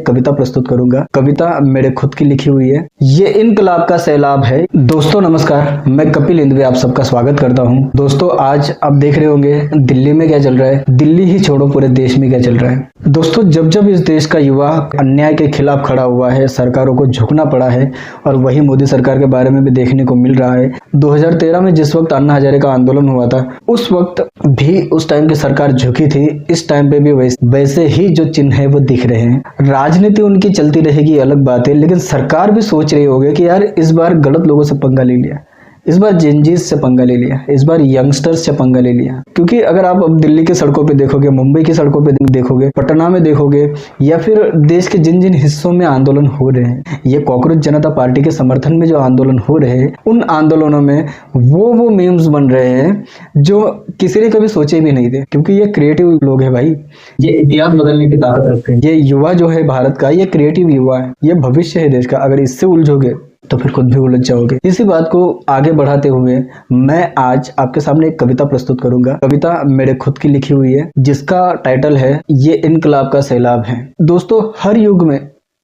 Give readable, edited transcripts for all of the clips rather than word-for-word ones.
एक कविता प्रस्तुत करूंगा। कविता मेरे खुद की लिखी हुई है। ये इनकलाब का सैलाब है। दोस्तों नमस्कार, मैं कपिल इंदवे आप सबका स्वागत करता हूं। दोस्तों आज आप देख रहे होंगे दिल्ली में क्या चल रहा है। दिल्ली ही छोड़ो, पूरे देश में क्या चल रहा है। दोस्तों जब जब इस देश का युवा अन्याय के खिलाफ खड़ा हुआ है, सरकारों को झुकना पड़ा है, और वही मोदी सरकार के बारे में भी देखने को मिल रहा है। 2013 में जिस वक्त अन्ना हजारे का आंदोलन हुआ था, उस वक्त भी उस टाइम की सरकार झुकी थी। इस टाइम पे भी वैसे ही जो चिन्ह है वो दिख रहे हैं। राजनीति उनकी चलती रहेगी, अलग बात है, लेकिन सरकार भी सोच रही होगी कि यार इस बार गलत लोगों से पंगा ले लिया, इस बार जेनजीज से पंगा ले लिया, इस बार यंगस्टर्स से पंगा ले लिया। क्योंकि अगर आप अब दिल्ली की सड़कों पे देखोगे, मुंबई की सड़कों पे देखोगे, पटना में देखोगे, या फिर देश के जिन जिन हिस्सों में आंदोलन हो रहे हैं, ये कॉकरोच जनता पार्टी के समर्थन में जो आंदोलन हो रहे हैं, उन आंदोलनों में वो मीम्स बन रहे हैं जो किसी ने कभी सोचे भी नहीं थे। क्योंकि ये क्रिएटिव लोग हैं भाई, ये इतिहास बदलने की ताकत रखते हैं। ये युवा जो है भारत का, ये क्रिएटिव युवा है, ये भविष्य है देश का। अगर इससे उलझोगे तो फिर खुद भी उलझ जाओगे। इसी बात को आगे बढ़ाते हुए मैं आज आपके सामने एक कविता प्रस्तुत करूंगा। कविता मेरे खुद की लिखी हुई है, जिसका टाइटल है ये इनकलाब का सैलाब है। दोस्तों हर युग में,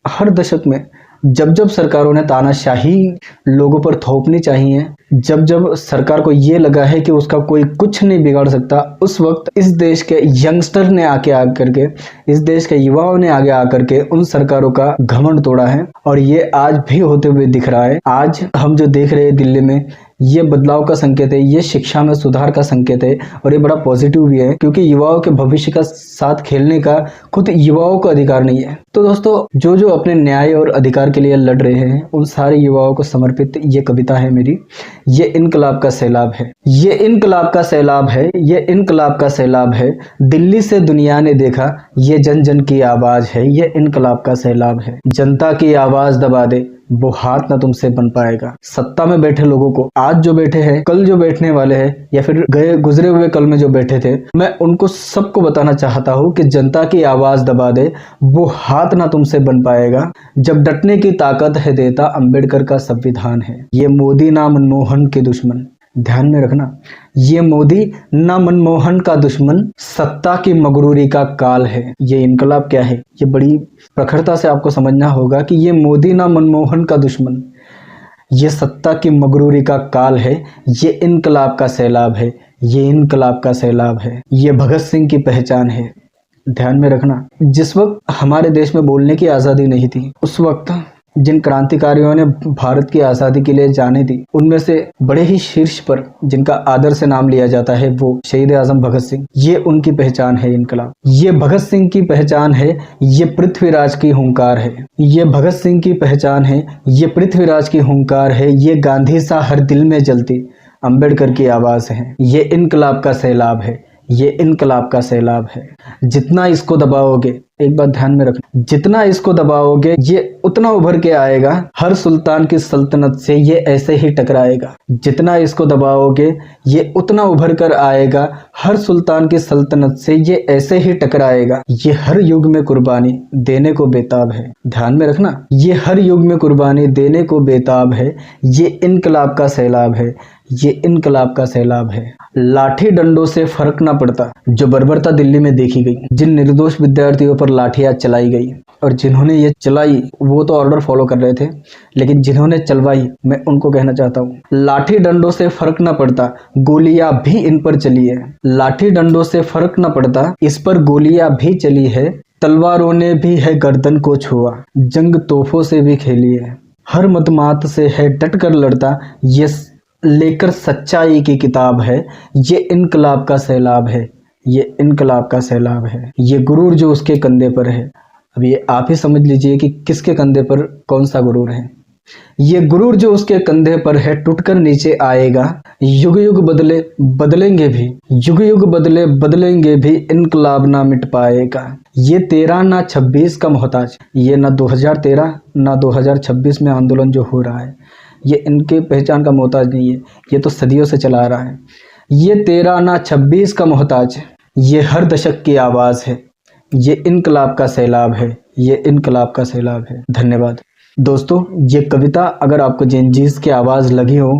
हर दशक में जब जब सरकारों ने तानाशाही लोगों पर थोपनी चाहिए, जब जब सरकार को ये लगा है कि उसका कोई कुछ नहीं बिगाड़ सकता, उस वक्त इस देश के यंगस्टर ने आके आकर के, इस देश के युवाओं ने आगे आकर के उन सरकारों का घमंड तोड़ा है। और ये आज भी होते हुए दिख रहा है। आज हम जो देख रहे हैं दिल्ली में, ये बदलाव का संकेत है, ये शिक्षा में सुधार का संकेत है, और ये बड़ा पॉजिटिव भी है। क्योंकि युवाओं के भविष्य का साथ खेलने का खुद युवाओं को अधिकार नहीं है। तो दोस्तों जो जो अपने न्याय और अधिकार के लिए लड़ रहे हैं, उन सारे युवाओं को समर्पित ये कविता है मेरी। ये इनकलाब का सैलाब है, ये इनकलाब का सैलाब है, ये इनकलाब का सैलाब है। दिल्ली से दुनिया ने देखा, ये जन जन की आवाज है, ये इनकलाब का सैलाब है। जनता की आवाज दबा दे, वो हाथ ना तुमसे बन पाएगा। सत्ता में बैठे लोगों को, आज जो बैठे हैं, कल जो बैठने वाले हैं, या फिर गए गुजरे हुए कल में जो बैठे थे, मैं उनको सबको बताना चाहता हूँ कि जनता की आवाज दबा दे, वो हाथ ना तुमसे बन पाएगा। जब डटने की ताकत है देता अंबेडकर का संविधान है। ये मोदी ना मनमोहन के दुश्मन, ध्यान में रखना, ये मोदी ना मनमोहन का दुश्मन, सत्ता की मगरूरी का काल है। ये इनकलाब क्या है, ये बड़ी प्रखरता से आपको समझना होगा कि ये मोदी ना मनमोहन का दुश्मन, ये सत्ता की मगरूरी का काल है। ये इनकलाब का सैलाब है, ये इनकलाब का सैलाब है। ये भगत सिंह की पहचान है, ध्यान में रखना। जिस वक्त हमारे देश में बोलने की आज़ादी नहीं थी, उस वक्त जिन क्रांतिकारियों ने भारत की आज़ादी के लिए जाने दी, उनमें से बड़े ही शीर्ष पर जिनका आदर से नाम लिया जाता है, वो शहीद आजम भगत सिंह। ये उनकी पहचान है इनकलाब। ये भगत सिंह की पहचान है, ये पृथ्वीराज की हुंकार है। ये भगत सिंह की पहचान है, ये पृथ्वीराज की हुंकार है। ये गांधी सा हर दिल में जलती अंबेडकर की आवाज है। ये इनकलाब का सैलाब है, ये इनकलाब का सैलाब है। जितना इसको दबाओगे, एक बात ध्यान में रखना, जितना इसको दबाओगे ये उतना उभर के आएगा। हर सुल्तान की सल्तनत से ये ऐसे ही टकराएगा। जितना इसको दबाओगे ये उतना उभर कर आएगा। हर सुल्तान की सल्तनत से ये ऐसे ही टकराएगा। ये हर युग में कुर्बानी देने को बेताब है, ध्यान में रखना, ये हर युग में कुर्बानी देने को बेताब है। ये इनकलाब का सैलाब है, ये इनकलाब का सैलाब है। लाठी डंडों से फर्क ना पड़ता जो बर्बरता दिल्ली में देखी गई, जिन निर्दोष विद्यार्थियों पर लाठियां चलाई गई, और जिन्होंने ये चलाई वो तो ऑर्डर फॉलो कर रहे थे, लेकिन जिन्होंने चलवाई, मैं उनको कहना चाहता हूँ, लाठी डंडों से फर्क ना पड़ता, गोलियां भी इन पर चली है। लाठी डंडों से फर्क ना पड़ता, इस पर गोलियां भी चली है। तलवारों ने भी है गर्दन को छुआ, जंग तोहफों से भी खेली है। हर मतमात से है डट कर लड़ता, ये लेकर सच्चाई की किताब है। ये इनकलाब का सैलाब है, ये इनकलाब का सैलाब है। ये गुरूर जो उसके कंधे पर है, अब ये आप ही समझ लीजिए कि किसके कंधे पर कौन सा गुरूर है। ये गुरूर जो उसके कंधे पर है टूटकर नीचे आएगा। युग युग बदले बदलेंगे भी, युग युग बदले बदलेंगे भी, इनकलाब ना मिट पाएगा। ये 13 ना 26 का मोहताज, ये ना 2013 ना 2026 में आंदोलन जो हो रहा है, ये इनके पहचान का मोहताज नहीं है, ये तो सदियों से चला आ रहा है। ये 13 ना 26 का मोहताज, ये हर दशक की आवाज़ है। ये इनकलाब का सैलाब है, ये इनकलाब का सैलाब है। धन्यवाद दोस्तों। ये कविता अगर आपको जेनजीज की आवाज़ लगी हो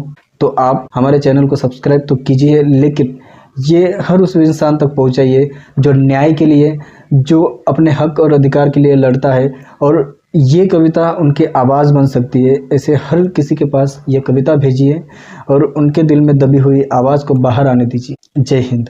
तो आप हमारे चैनल को सब्सक्राइब तो कीजिए, लेकिन ये हर उस इंसान तक पहुंचाइए जो न्याय के लिए, जो अपने हक और अधिकार के लिए लड़ता है, और ये कविता उनकी आवाज़ बन सकती है। ऐसे हर किसी के पास ये कविता भेजिए और उनके दिल में दबी हुई आवाज़ को बाहर आने दीजिए। जय हिंद।